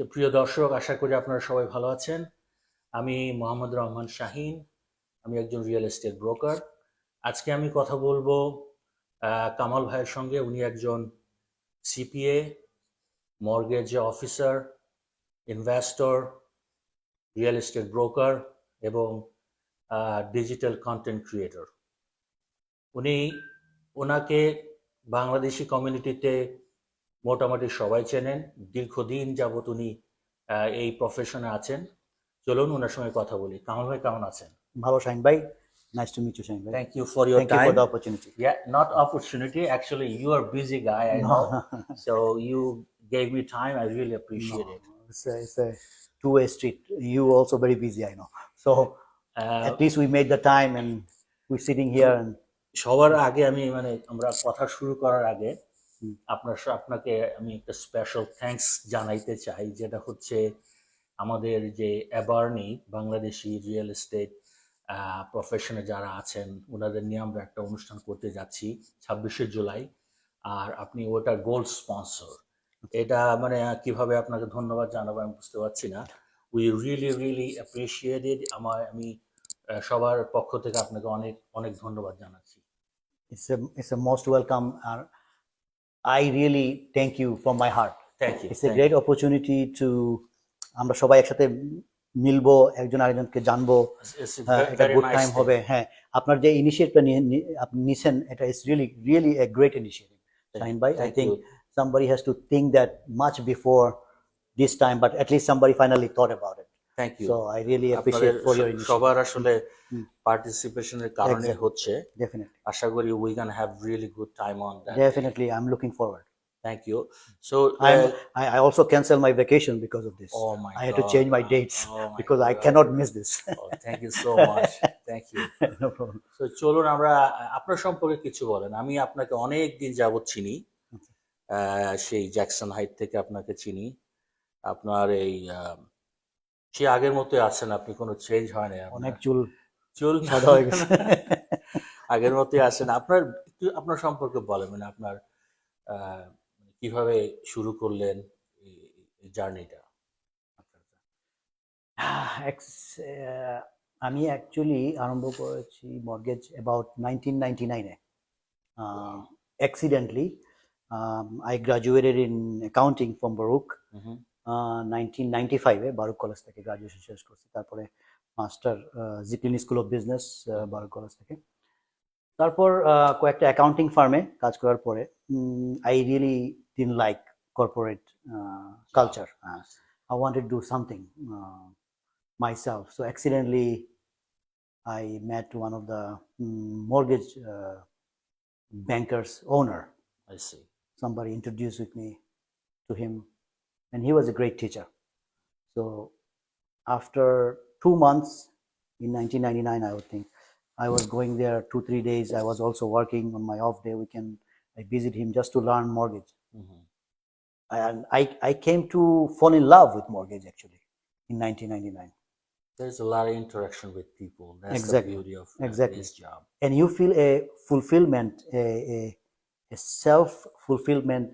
তো প্রিয় দর্শক, আশা করি আপনারা সবাই ভালো আছেন। আমি মোহাম্মদ রহমান শাহিন। আমি একজন রিয়েল এস্টেট ব্রোকার। আজকে আমি কথা বলবো কামাল ভাইয়ের সঙ্গে। উনি একজন CPA, mortgage officer, investor, real estate broker এবং ডিজিটাল কন্টেন্ট ক্রিয়েটর। উনি ওনাকে বাংলাদেশি কমিউনিটিতে মোটামুটি সবাই চেনেন। দীর্ঘদিন যাবত উনি এই প্রফেশনে আছেন। চলুন ওনার সঙ্গে কথা বলি। কামাল ভাই, কেমন আছেন? Hello, Shine Bhai. Nice to meet you, Shine Bhai. Thank you for your Thank you time. for the opportunity. Yeah, not opportunity. Actually, you are busy guy, I know. So you gave me time. I really appreciate it. It's a two-way street. You also very busy, I know. So Uh, at least we made the time and we're sitting here and সবার আগে আমরা কথা শুরু করার আগে আপনাকে আমি একটা স্পেশাল থ্যাঙ্কস জানাইতে চাই, যেটা হচ্ছে আমাদের যে অ্যাবার্নি বাংলাদেশি রিয়েল এস্টেট প্রফেশনে যারা আছেন ওনাদের নিয়ে আমরা একটা অনুষ্ঠান করতে যাচ্ছি 26শে জুলাই। আর আপনি ওটার গোল্ড স্পন্সর। এটা কিভাবে আপনাকে ধন্যবাদ জানাবো আমি বুঝতে পারছি না। We really really appreciated. আমি সবার পক্ষ থেকে আপনাকে অনেক অনেক ধন্যবাদ জানাচ্ছি। it's a most welcome. I really thank you from my heart. Thank you. It's a great opportunity to আমরা সবাই একসাথে মিলবো, একজন আরেকজনকে জানবো। এটা গুড টাইম হবে। হ্যাঁ, আপনার যে ইনিশিয়েটিভটা আপনি নিছেন, এটা is really a great initiative, Shahin ভাই। I think somebody has to think that much before this time, but at least somebody finally thought about it. Thank you. So I really appreciate for your initiative. সবার আসলে পার্টিসিপেশনের কারণে হচ্ছে। Definitely. আশা করি we can have really good time on that. Definitely, I'm looking forward. Thank you. So I also canceled my vacation because of this. oh my I had God. to change my dates because I God. cannot miss this. Oh, thank you so much. Thank you. No problem. So চলুন আমরা আপনার সম্পর্কে কিছু বলেন। আমি আপনাকে অনেক দিন যাবত চিনি, সেই জ্যাকসন হাইট থেকে আপনাকে চিনি। আপনার এই সে আগের মতোই আছেন, আপনি কোনো চেঞ্জ হয় না। অনেক চুল সাদা হয়ে গেছে। আগের মতোই আছেন। আপনার সম্পর্কে বলেন, আপনার কিভাবে শুরু করলেন এই জার্নিটা? আমি অ্যাকচুয়ালি আরম্ভ করেছি মর্গেজ অ্যাবাউট 1999-এ। Accidentally I graduated in accounting from Baruch 1995-এ বারুক কলেজ থেকে গ্রাজুয়েশন শেষ করছি। তারপরে master Zicklin school of business Baruch college থেকে। তারপর কয়েকটা অ্যাকাউন্টিং ফার্মে কাজ করার পরে I really didn't like corporate culture. I wanted to do something myself. So accidentally I met one of the mortgage bankers owner. I see. Somebody introduced with me to him and he was a great teacher. So after 2 months in 1999, I would think, I was going there 2-3 days. I was also working on my off day weekend. I visit him just to learn mortgage. And I came to fall in love with mortgage actually in 1999. There's a lot of interaction with people. That's Exactly. the beauty of this job. And you feel a fulfillment, a self-fulfillment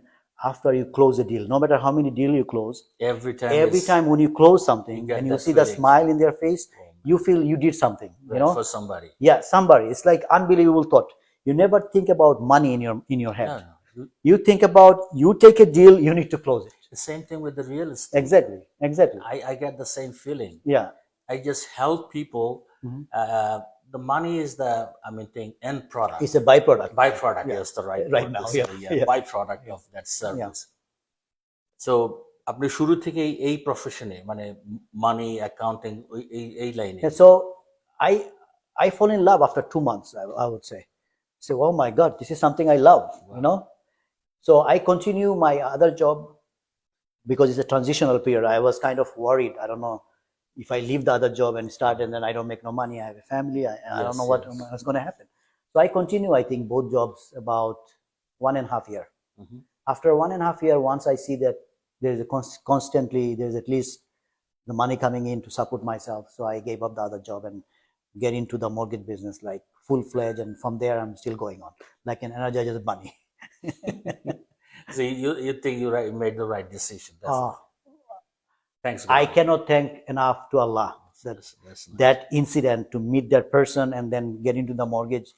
after you close a deal. No matter how many deals you close, every time when you close something and you see the smile in their face, you feel you did something, you know, for somebody. Yeah, somebody. It's like unbelievable thought. You never think about money in your head. No. You think about, you take a deal, you need to close it. The same thing with the real estate. Exactly. I get the same feeling. Yeah. I just help people. The money is the end product. It's a byproduct. Byproduct is the right now. Byproduct of that service. So আপনি শুরু থেকে এই প্রফেশনে মানি accounting এই লাইনে। So I fall in love after 2 months. I would say, oh my God, this is something I love. Wow. You know. So I continue my other job because it's a transitional period. I was kind of worried. I don't know if I leave the other job and start and then I don't make no money. I have a family. I don't know what's going to happen. So I continue, I think, both jobs about 1.5 years. After 1.5 years, once I see that there's there's at least the money coming in to support myself. So I gave up the other job and get into the mortgage business like full-fledged. And from there, I'm still going on like an energized bunny. So you think you made the right decision? Thanks, I God. cannot thank enough to Allah That's nice. that incident to meet that person and then get into the mortgage.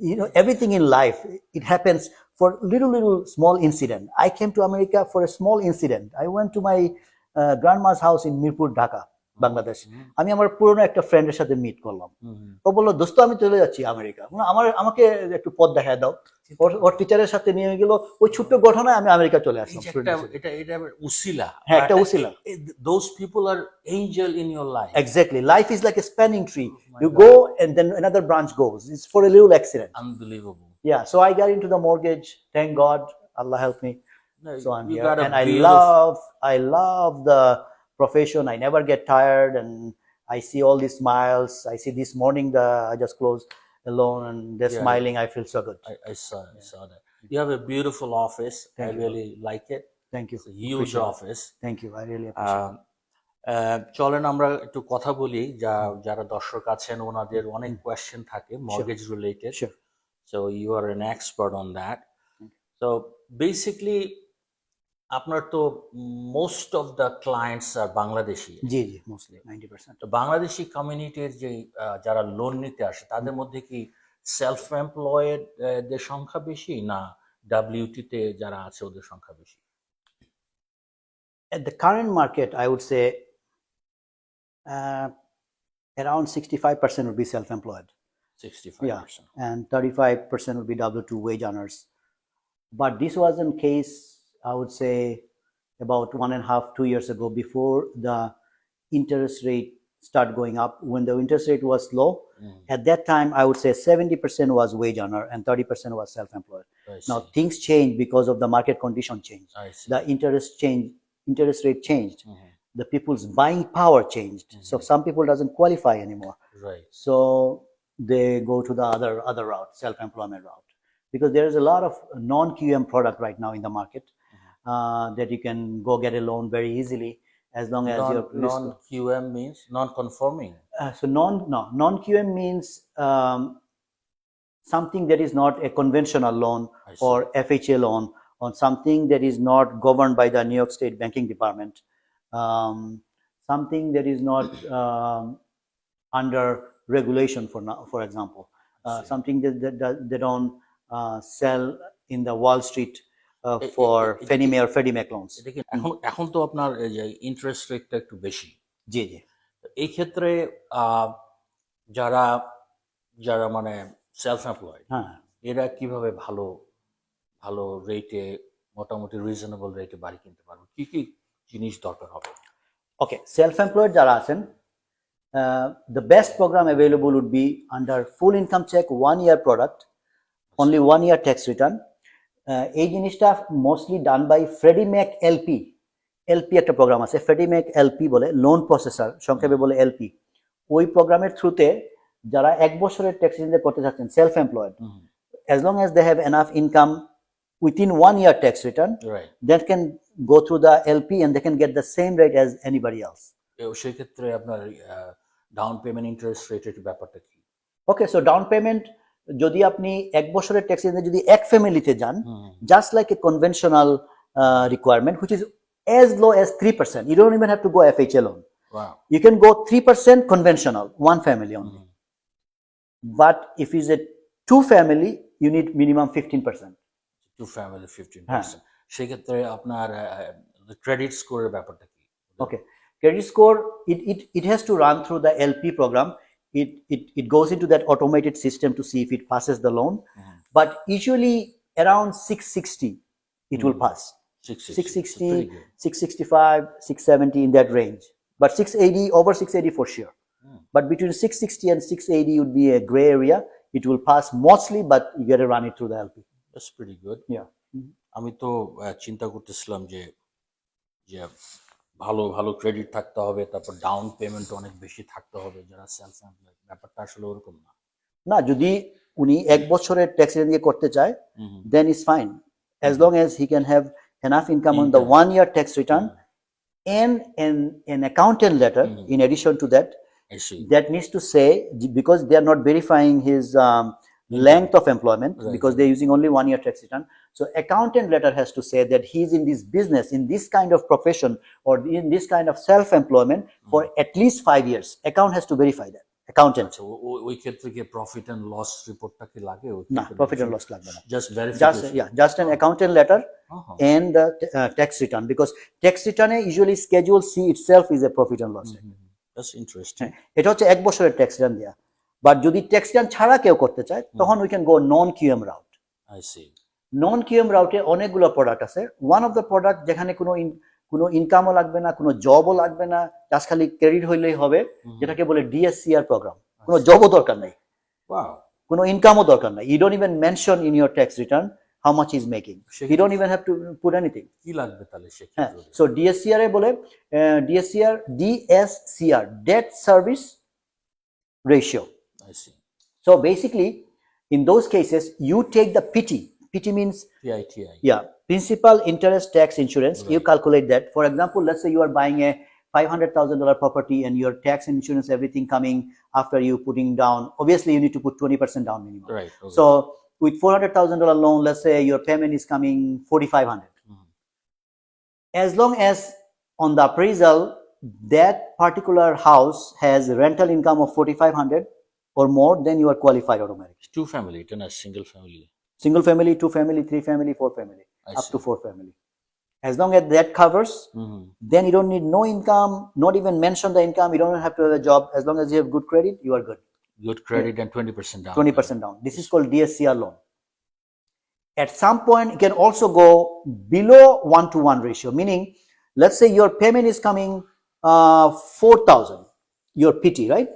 You know, everything in life, it happens for little small incident. I came to America for a small incident. I went to my grandma's house in Mirpur, Dhaka, Bangladesh. আমি আমার পুরনো একটা ফ্রেন্ডের সাথে meet করলাম। ও বললো, দোস্ত আমি চলে যাচ্ছি আমেরিকা, আমাকে একটু পথ দেখায় দাও। ওর টিচারের সাথে নিয়ে গেল, ওই ছোট্ট ঘটনায় আমি আমেরিকা চলে আসলাম। এটা উসিলা। হ্যাঁ, একটা উসিলা। Those people are angel in your life. Exactly. Life is like a spanning tree. my You God. go and then another branch goes. It's for a little accident. Unbelievable. Yeah. So I got into the mortgage. Thank God. Allah helped me. No, So I'm you here. got a And beautiful- I love the profession. I never get tired. And I see all these smiles. I see this morning, I just closed a loan and they're Yeah. smiling. I feel so good. I saw that. You have a beautiful office. Thank I you. really like it. Thank you. It's a huge Appreciate it. office. Thank you. I really appreciate it. চলেন আমরা একটু কথা বলি, যারা দর্শক আছেন ওনাদের অনেক কোয়েশ্চেন থাকে mortgage related. Sure. So you are an expert on that. So basically আপনার তো most of the clients are Bangladeshi. জি, mostly 90%. তো বাংলাদেশি কমিউনিটির যে যারা লোন নিতে আসে তাদের মধ্যে কি সেলফ এমপ্লয়েড দের সংখ্যা বেশি না ডাব্লিউটি তে যারা আছে ওদের সংখ্যা বেশি? At the current market, I would say around 65% would be self-employed. 65%. And 35% would be W2 wage earners. But this wasn't case, I would say, about 1.5-2 years ago, before the interest rate started going up. When the interest rate was low, at that time, I would say 70% was wage earner and 30% was self-employed. I Now see. things changed because of the market condition change. I see. The interest rate changed. The people's buying power changed. So some people doesn't qualify anymore. Right. So they go to the other route, self-employment route, because there is a lot of non-QM product right now in the market that you can go get a loan very easily as long as your Non-QM means non-conforming. so non-QM means something that is not a conventional loan I see. or FHA loan, or something that is not governed by the New York State Banking Department, something that is not under regulation, for example, see. something that they don't sell in the Wall Street for Fannie Mae or Freddie Mac loans. এটা কি এখন তো আপনার এই যে interest রেটটা একটু বেশি। জি। তো এই ক্ষেত্রে যারা যারা মানে সেলফ এমপ্লয়েড হ্যাঁ। এরা কিভাবে ভালো ভালো রেটে মোটামুটি রিজনেবল রেটে বাড়ি কিনতে পারবে? কি কি জিনিস দরকার হবে? Okay, self-employed যারা আছেন, the best program available would be under full income check 1 year product, only 1 year tax return. এই জিনিসটা mostly done by Freddie Mac LP একটা প্রোগ্রাম আছে, ফ্রেডি ম্যাক এলপি বলে, লোন প্রসেসর সংক্ষেপে বলে এলপি। ওই প্রোগ্রামের থ্রুতে যারা 1 বছরের ট্যাক্স রিটার্ন করতে চাচ্ছেন self employed, as long as they have enough income within 1 year tax return, Right. that can go through the LP and they can get the same rate as anybody else. সেই ক্ষেত্রে আপনার down payment interest রেটের ব্যাপারটা কি? Okay, so down payment যদি আপনি 1 বছরের tax return যদি এক ফ্যামিলিতে যান, just like a conventional requirement which is as low as 3%, you don't even have to go FHA loan. Wow. You can go 3% conventional, one family only. But if it's a 2 family, you need minimum 15%. Two family 15%। সেই ক্ষেত্রে আপনার credit স্কোরের ব্যাপারটা কি? Okay, credit score, it has to run through the LP program. It goes into that automated system to see if it passes the loan. But usually around 660 it will pass. 660, 665, 670, in that range. But 680, over 680 for sure. But between 660 and 680 would be a gray area. It will pass mostly, but you got to run it through the LP. That's pretty good. Yeah. আমি তো চিন্তা করতেছিলাম যে ভালো ভালো credit থাকতে হবে, তারপর ডাউন পেমেন্ট অনেক বেশি থাকতে হবে যারা সেলফ এমপ্লয়েড। ব্যাপারটা আসলে ওরকম না। না, যদি উনি 1 বছরের ট্যাক্স রিটার্ন দিয়ে করতে চায়, then it's fine, as long as he can have enough income on the 1 year tax return and an accountant letter in addition to that. I see. That needs to say, because they are not verifying his length of employment, Right, because right. they're using only 1 year tax return. So accountant letter has to say that he's in this business, in this kind of profession, or in this kind of self-employment for at least 5 years. Account has to verify that. Accountant. আচ্ছা ওই ক্ষেত্রে কি profit and loss রিপোর্টটা কি লাগে Nah, profit and loss লাগবে না। Just Just verification just an accountant letter and the tax return, because tax return usually schedule C itself is a profit and loss. That's interesting এটা হচ্ছে 1 বছরের tax return দেয়া। But যদি tax return ছাড়া কেউ করতে চায় তখন we can go non QM route. I see non QM রাউটে অনেকগুলো প্রোডাক্ট আছে। ওয়ান অফ দ্য প্রোডাক্ট যেখানে কোনো ইনকামও লাগবে না, কোনো জবও লাগবে না, জাস্ট খালি ক্রেডিট হইলেই হবে, যেটাকে বলে ডিএসসিআর প্রোগ্রাম। কোনো জবও দরকার নাই, ওয়াও কোনো ইনকামও দরকার নাই। You don't even mention in your tax return how much is making, you don't even have to put anything. কি লাগবে তাহলে হ্যাঁ, সেক্ষেত্রে সো ডিএসসিআর এ বলে DSCR debt service ratio. I see So basically, in those cases, you take the PT. PT means, P I T I yeah, principal interest tax insurance. You Right. calculate that. For example, let's say you are buying a $500,000 property and your tax and insurance, everything coming after you putting down. Obviously, you need to put 20% down minimum. Right So with $400,000 loan, let's say your payment is coming 4,500. As long as on the appraisal, that particular house has rental income of 4,500 or more, then you are qualified automatically. Two family এটা না single family Single family, 2 family, 3 family, 4 family, I up see. to 4 family. As long as that covers, then you don't need no income, not even mention the income. You don't have to have a job. As long as you have good credit, you are good. Good credit and 20% down 20% down. This is called DSCR loan. At some point, you can also go below 1-to-1 ratio, meaning, let's say your payment is coming 4,000, your PT, right?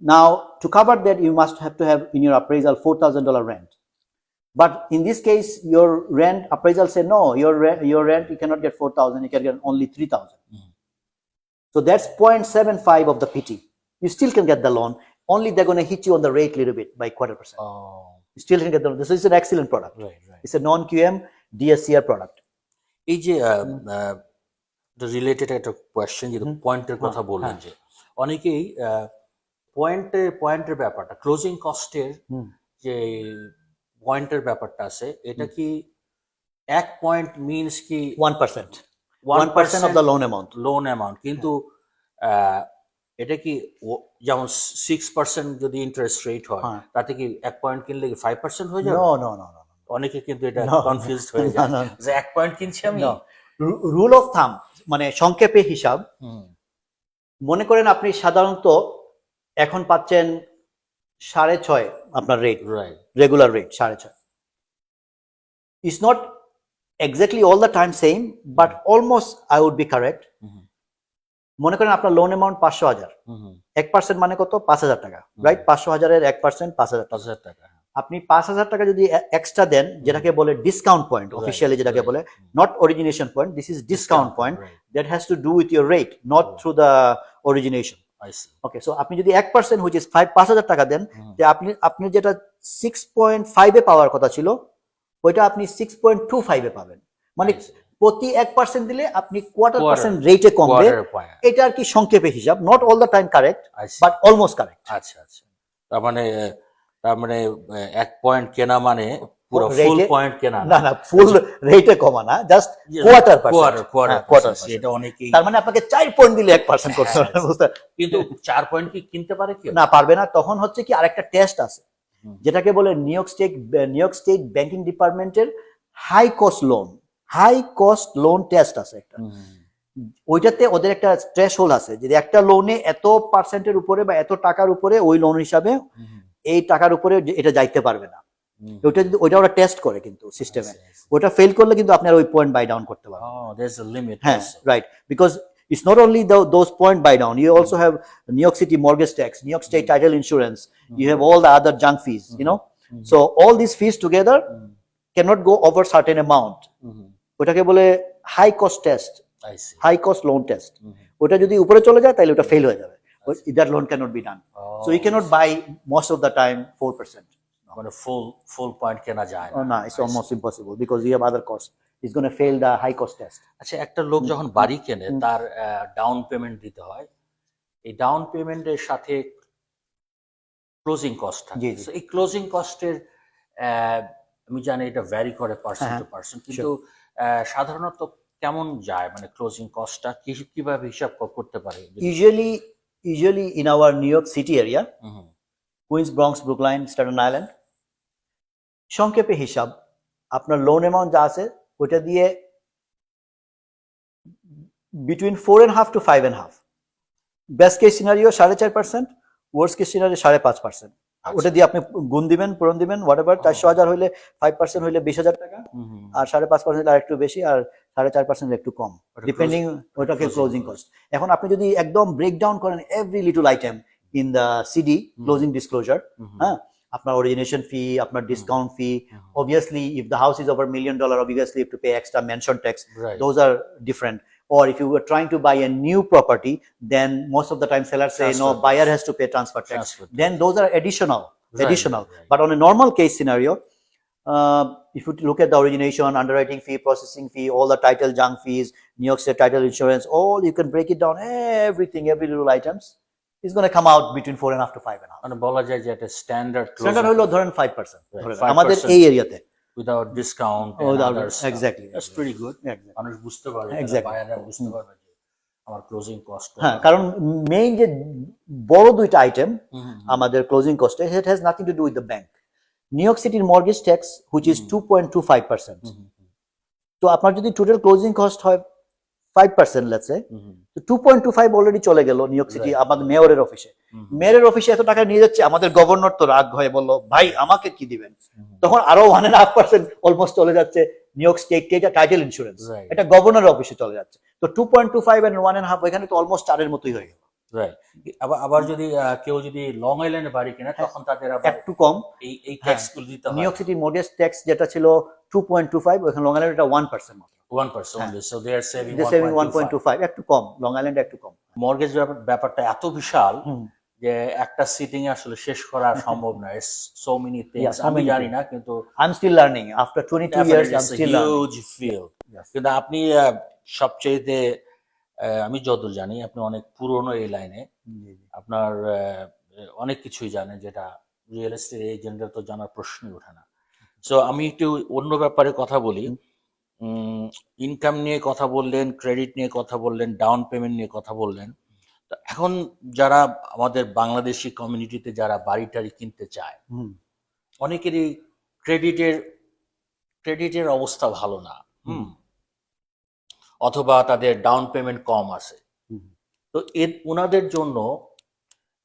Now, to cover that, you must have to have in your appraisal $4,000 rent. But in this case, your rent appraisal say no, your rent you cannot get 4,000, you can get only 3,000. So that's 0.75 of the PT. You still can get the loan. Only they're going to hit you on the rate a little bit by 1/4%. You still can get the loan. This is an excellent product. Right right It's a non-QM DSCR product. এই যে related একটা question যেটা পয়েন্টের কথা বললেন যে অনেকেই পয়েন্টের ব্যাপারটা ক্লোজিং কস্টের যে পয়েন্টের ব্যাপারটা আছে এটা কি 1 পয়েন্ট মিনস কি 1%. 1% of the loan amount. Loan amount কিন্তু এটা কি যেমন 6% যদি ইন্টারেস্ট রেট হয় তাতে কি 1 পয়েন্ট কিনলে কি 5% হয়ে যাবে? No. অনেকে কিন্তু এটা No. কনফিউজড হয়ে যায় No. যে 1 পয়েন্ট কিনছি আমি No. Rule of thumb, মানে সংক্ষেপে হিসাব, মনে করেন আপনি সাধারণত এখন পাচ্ছেন 6.5 আপনার rate, right regular rate 6.5. It's not exactly all the time same, but almost I would be correct. মনে করেন আপনার লোন অ্যামাউন্ট 500,000, 1% মানে কত? 5,000 টাকা, রাইট? 500,000-এর 1% 5,000 টাকা। 5,000 টাকা আপনি 5,000 টাকা যদি এক্সট্রা দেন, যেটাকে বলে ডিসকাউন্ট পয়েন্ট, অফিসিয়ালি যেটাকে বলে, not origination point, this is discount point, that has to do with your rate, not through the origination. I see. Okay, so আপনি যদি 1% which is 5,000 টাকা দেন, তে আপনি যেটা 6.5 এ পাওয়ার কথা ছিল, ওইটা আপনি 6.25 এ পাবেন। মানে প্রতি 1% দিলে আপনি 1/4% রেটে কমবে। এটা আর কি সংক্ষেপে হিসাব, not all the time correct, but almost correct. আচ্ছা আচ্ছা, তার মানে 1 পয়েন্ট কেনা মানে পুরো ফুল পয়েন্ট কেনা না, ফুল রেটে কমা না, জাস্ট কোয়ার্টার। এটা অনেকেই, তার মানে আপনাকে 4 পয়েন্ট দিলে 1% করতে হবে, বুঝতে? কিন্তু 4 পয়েন্ট কি কিনতে পারে কেউ? না, পারবে না। তখন হচ্ছে কি আরেকটা টেস্ট আছে, যেটাকে বলে নিউ ইয়র্ক স্টেট ব্যাংকিং ডিপার্টমেন্টের হাই কস্ট লোন টেস্ট আছে একটা। ওইটাতে ওদের একটা থ্রেশহোল্ড আছে, যে একটা লোনে এত পার্সেন্টের উপরে বা এত টাকার উপরে ওই লোন হিসাবে এই টাকার উপরে এটা যাইতে পারবে না। ওইটা ওরা টেস্ট করে কিন্তু সিস্টেমে, ওটা ফেল করলে কিন্তু আপনার ওই পয়েন্ট বাই ডাউন করতে পারবেন। হ্যাঁ, right, because it's not only those point buy down, you also have New York City mortgage tax, New York State title insurance, you have all the other junk fees, you know. So all these fees together cannot go over certain amount. ওটাকে বলে high cost test, high cost loan test. ওটা যদি উপরে চলে যায় তাহলে ওটা fail হয়ে যাবে, that loan cannot be done. So you cannot buy most of the time 4%. মানে ফুল পয়েন্ট কেনা যায় না, it's almost impossible because you have other costs. It's going to fail the high cost test. আচ্ছা, একটা লোক যখন বাড়ি কেনে তার ডাউন পেমেন্ট দিতে হয়, এই ডাউন পেমেন্টের সাথে ক্লোজিং কস্ট থাকে। জি, জি। So এই ক্লোজিং কস্টের আমি জানি এটা ভ্যারি করে পার্সন হ্যাঁ, টু পার্সন, কিন্তু সাধারণত কেমন যায়, মানে ক্লোজিং কস্টটা কিভাবে হিসাব করতে পারে? Usually in our New York City area, hmm, Queens, Bronx, Brookline, Staten Island, সংক্ষেপে হিসাব আপনার লোন অ্যামাউন্ট যা আছে ওটা দিয়ে between 4.5 to 5.5, best case scenario 4.5%, worst case scenario 5.5%। ওটা দিয়ে আপনি গুণ দিবেন, পূরণ দিবেন, হোয়াটএভার। 400,000 হইলে 5% হইলে 20,000 টাকা, আর 5.5% হইলে আরেকটু বেশি, আর 4.5% একটু কম, ডিপেন্ডিং ওটাকে ক্লোজিং কস্ট। এখন আপনি যদি একদম ব্রেকডাউন করেন every little item in the CD closing disclosure, হ্যাঁ, আপনার অরিজিনেশন ফি, আপনার discount fee, obviously if the house is over $1 million, obviously you have to pay extra mention tax. Right. Those are different. Or if you were trying to buy a new property, then most of the time sellers say no, Transfer buyer has to pay transfer tax. Transfer tax. Then those are additional. Right. But on a normal case scenario, if you look at the origination, underwriting fee, processing fee, all the title junk fees, New York State title insurance, all, you can break it down, everything, every little items is going to come out between 4.5 to 5.5. মানে বলা যায় যে এটা standard Standard হলো ধরেন 5%, Right, আমাদের 5% এই এরিয়াতে। without discount and Without- other stuff. exactly, That's exactly. pretty good. Exactly. মানুষ বুঝতে পারবে, Exactly. বায়াররা বুঝতে পারবে যে আমার ক্লোজিং কস্ট। হ্যাঁ, কারণ মেইন যে বড় দুইটা আইটেম আমাদের closing কস্টে, it has nothing to do with the bank. New York City mortgage tax, which is 2.25%. তো আপনার যদি টোটাল ক্লোজিং কস্ট হয় 5%, let's say, তো 2.25 অলরেডি চলে গেল নিউ ইয়র্ক সিটি আমাদের মেয়রের অফিসে। মেয়রের অফিসে এত টাকা নিয়ে যাচ্ছে, আমাদের গভর্নর তো রাগ হয়ে বললো, ভাই আমাকে কি দিবেন? তখন আরো 1.5% অলমোস্ট চলে যাচ্ছে new York state title insurance, Right. এটা গভর্নরের অফিসে চলে যাচ্ছে। তো 2.25 and 1.5 এখানে তো অলমোস্ট 4 মতোই হয়ে গেল। রাইট। আবার যদি কেউ যদি লং আইল্যান্ডে বাড়ি কেনে, তখন তাদের আবার একটু কম। এই ট্যাক্স গুলো দিতে হয়। New York city mortgage tax যেটা ছিল 2.25, ওখানে লং আইল্যান্ড এটা 1% মাত্র। 1% only, so they are saving They're saving 1.25, একটু কম, লং আইল্যান্ডে একটু কম। মর্গেজ ব্যাপারটা এত বিশাল যে একটা সিটিং এ আসলে শেষ করা সম্ভব না। সো মেনি থিংস so আমি many জানি না, কিন্তু I'm still learning. After 22 years, I'm still learning. Huge field. কিন্তু আপনি সবচেয়ে আমি যতদূর জানি আপনি অনেক পুরনো এই লাইনে, আপনার অনেক কিছুই জানেন যেটা রিয়েল এস্টেট এজেন্টদের তো জানার প্রশ্নই ওঠে না। সো আমি একটু অন্য ব্যাপারে কথা বলি। ইনকাম নিয়ে কথা বললেন, ক্রেডিট নিয়ে কথা বললেন, ডাউন পেমেন্ট নিয়ে কথা বললেন। তো এখন যারা আমাদের বাংলাদেশি কমিউনিটিতে যারা বাড়ি টাড়ি কিনতে চায়, অনেকেরই ক্রেডিটের অবস্থা ভালো না, অথবা তাদের ডাউন পেমেন্ট কম আছে। তো ওনাদের জন্য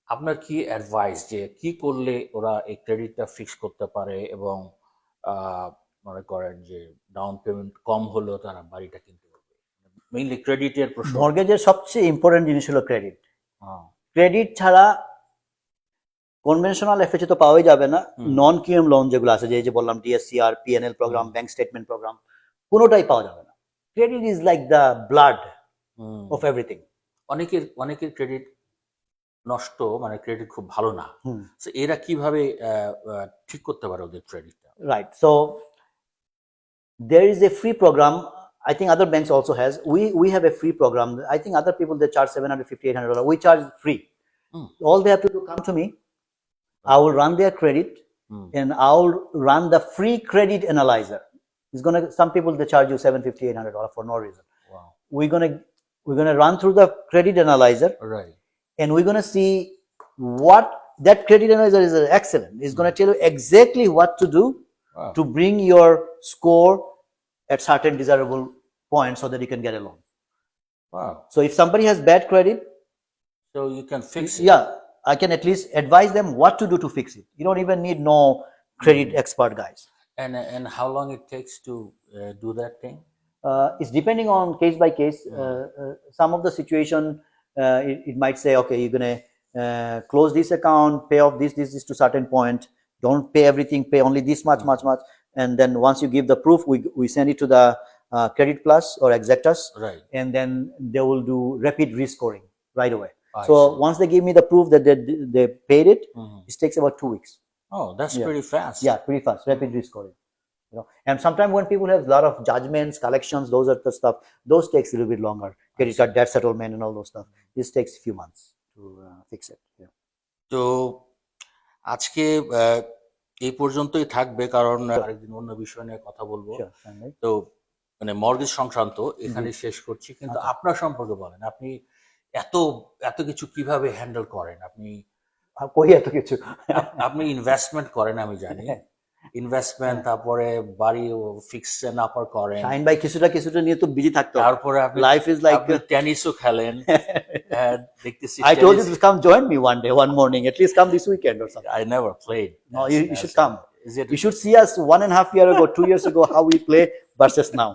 আপনার কি অ্যাডভাইস, যে কি করলে ওরা এই ক্রেডিটটা ফিক্স করতে পারে এবং মনে করেন যে ডাউন পেমেন্ট কম হলেও তারা বাড়িটা কিনতে পারবে? মেইনলি ক্রেডিটের প্রশ্ন। মর্গেজের সবচেয়ে ইম্পর্টেন্ট জিনিস হলো ক্রেডিট। ক্রেডিট ছাড়া কনভেনশনাল এফএচএ তো পাওয়াই যাবে না। নন কিউএম লোন যেগুলো আছে, যে বললাম DSCR, PNL program, bank statement program, কোনোটাই পাওয়া যাবে না। Credit is like the blood of everything. অনেকের ক্রেডিট নষ্ট, মানে ক্রেডিট খুব ভালো না। সো এরা কিভাবে ঠিক করতে পারে ওদের ক্রেডিটটা? Right, so there is a free program. I think other banks also has. We have a free program. I think other people they charge $750, $800. We charge free. All they have to do, come to me. I will run their credit, and I will run the free credit analyzer. It's gonna. Some people they charge you $750, $800 for no reason. Wow. We're gonna run through the credit analyzer, right, and we're gonna see what that credit analyzer is excellent. It's gonna tell you exactly what to do to bring your score at certain desirable points so that you can get a loan. Wow. So if somebody has bad credit, so you can fix it. Yeah, I can at least advise them what to do to fix it. You don't even need no credit expert guys. And how long it takes to do that thing? It's depending on case by case. Some of the situation, it might say, okay, you're gonna close this account, pay off this to certain point. Don't pay everything, pay only this much. And then once you give the proof, we send it to the Credit Plus or Exactus, Right. and then they will do rapid rescoring right away. I So see. once they give me the proof that they paid it, it takes about 2 weeks. Oh, that's Yeah. pretty fast. Yeah, pretty fast, rapid rescoring. And sometimes when people have a lot of judgments, collections, those are the stuff, those takes a little bit longer. Credit card debt settlement and all those stuff. This takes a few months to fix it. Yeah. তো আজকে এই পর্যন্তই থাকবে, কারণ আরেকদিন অন্য বিষয় নিয়ে কথা বলবো। Sure, Shahin bhai. তো মানে মর্গেজ সংক্রান্ত এখানে শেষ করছি, কিন্তু আচ্ছা। আপনার সম্পর্কে বলেন, আপনি এত এত কিছু কিভাবে হ্যান্ডেল করেন? আপনি কই এত কিছু। আপনি ইনভেস্টমেন্ট করেন আমি জানি, ইনভেস্টমেন্ট, তারপরে বাড়ি ফিক্স এন্ড আপার করেন, শাহিন ভাই কিছুটা কিছুটা নিয়ে তো বিজি থাকতো। তারপরে আপনি Life is like আপনি টেনিসও খেলেন, দেখতেছি I told you tennis- to come join me one day, one morning. At least come this weekend or something. I never played. No, you should come. Is it You should see us 1.5 years ago, 2 years ago, how we play versus now.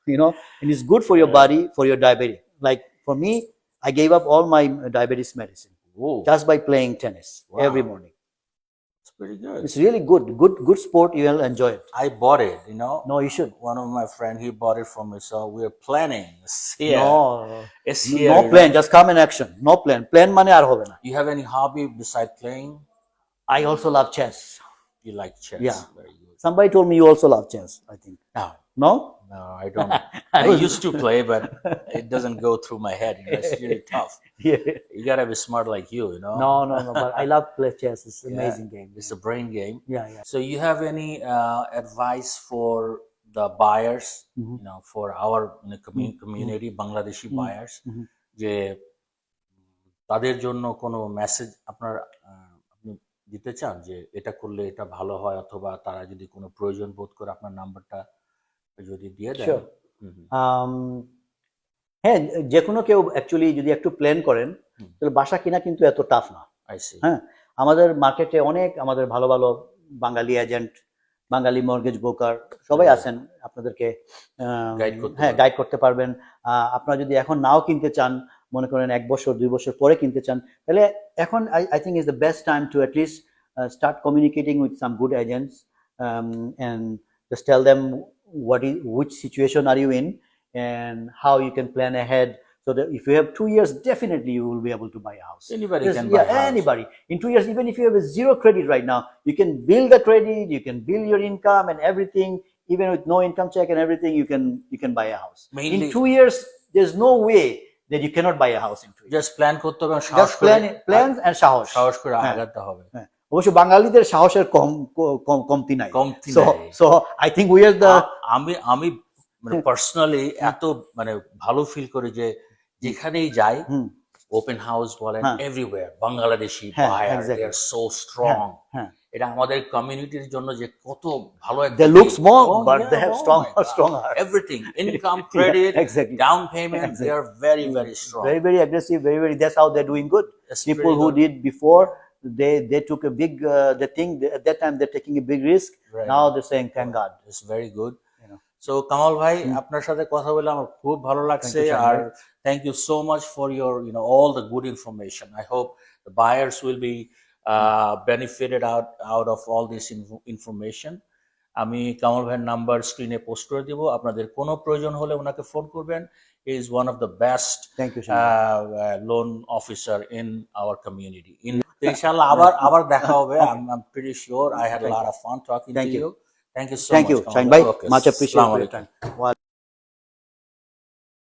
You know, and it's good for your body, for your diabetes. Like for me, I gave up all my diabetes medicine Whoa, just by playing tennis Wow. every morning. that's pretty good. It's really good sport. You will enjoy it. I bought it, you know. No, you should. One of my friend, he bought it for me, so we're planning. It's here. No, It's here. no you know. plan. Just come in action. No plan. Plan মানে আর হবে না. You have any hobby beside playing? I also love chess. You like chess? Yeah. Very good. Somebody told me you also love chess. I think. No, No? no, I don't. I I was- used to play, but it doesn't go through my head. You know, it's really tough. Yeah. You gotta be smart like you know. No. But I love play chess. It's an Yeah. amazing game. It's a brain game. Yeah. So you have any advice for the buyers, Mhm. you know, for our community, Bangladeshi buyers, Mhm. যে তাদের জন্য কোনো message আপনার আপনি দিতে চান, যে এটা করলে এটা ভালো হয়, অথবা তারা যদি কোনো প্রয়োজন বোধ করে আপনার নাম্বারটা যদি দিয়ে দেন? Sure. হুম, হুম। হ্যাঁ, যে কোনো কেউ অ্যাকচুয়ালি যদি একটু প্ল্যান করেন হুম। তাহলে বাসা কিনা কিন্তু এত টাফ না। I see. হ্যাঁ, আমাদের মার্কেটে অনেক আমাদের ভালো ভালো বাঙালি এজেন্ট, বাঙালি মর্গেজ ব্রোকার সবাই হুম। আছেন, আপনাদেরকে Guide করতে হ্যাঁ পারবেন। গাইড করতে পারবেন। আপনারা যদি এখন নাও কিনতে চান, মনে করেন 1 বছর 2 বছর পরে কিনতে চান, তাহলে এখন I think is the best time to at least start communicating with some good agents, and just tell them which situation are you in and how you can plan ahead, so that if you have 2 years, definitely you will be able to buy a house. Anybody Yes, can yeah, buy a house. anybody. In 2 years, even if you have a zero credit right now, you can build the credit, you can build your income and everything. Even with no income check and everything, you can buy a house. Mainly- In 2 years, there's no way that you cannot buy a house in 2 years. Just plan করতে হবে, সাহস Just করে plans and সাহস। সাহস করে হ্যাঁ। আগাতে হবে। হ্যাঁ, অবশ্য বাঙালিদের সাহসের কমতি নাই। কমতি So, নাই। so I think we are the আমি মানে পার্সোনালি এত মানে ভালো ফিল করি যে যেখানেই যাই, হুম, ওপেন হাউস বলেন, হ্যাঁ। এভরিওয়্যার বাংলাদেশি হ্যাঁ, বায়ার, দে exactly. আর সো স্ট্রং। হ্যাঁ। এটা আমাদের কমিউনিটির জন্য যে কত ভালো একটা They look দিক। small, Oh, but yeah, they have oh strong my God. strong heart. Everything, income, credit, Exactly. down payment, they are very very strong. Very aggressive, very that's how they're doing good. That's People pretty who good. did before, they took a big they think at that time they're taking a big risk. Right. Now they're saying thank God. It's very good. You know. So Kamal ভাই, আপনার সাথে কথা বলে আমার খুব ভালো লাগছে, Thank you, R Shahin thank you so much for your all the good information. I hope the buyers will be benefited out of all this information. আমি কামাল ভাইয়ের নাম্বার স্ক্রিনে পোস্ট করে দিব, আপনাদের কোনো প্রয়োজন হলে ওনাকে ফোন করবেন। He is one of the best Thank you, Shahin. loan officer in our community. Inshallah আবার দেখা হবে. I'm pretty sure I had a lot of fun talking to Thank you. you. Thank you so Thank much. you, Kamal Shahin bhai. bhai. Okay. Much appreciated for your Assalamu time. Wa-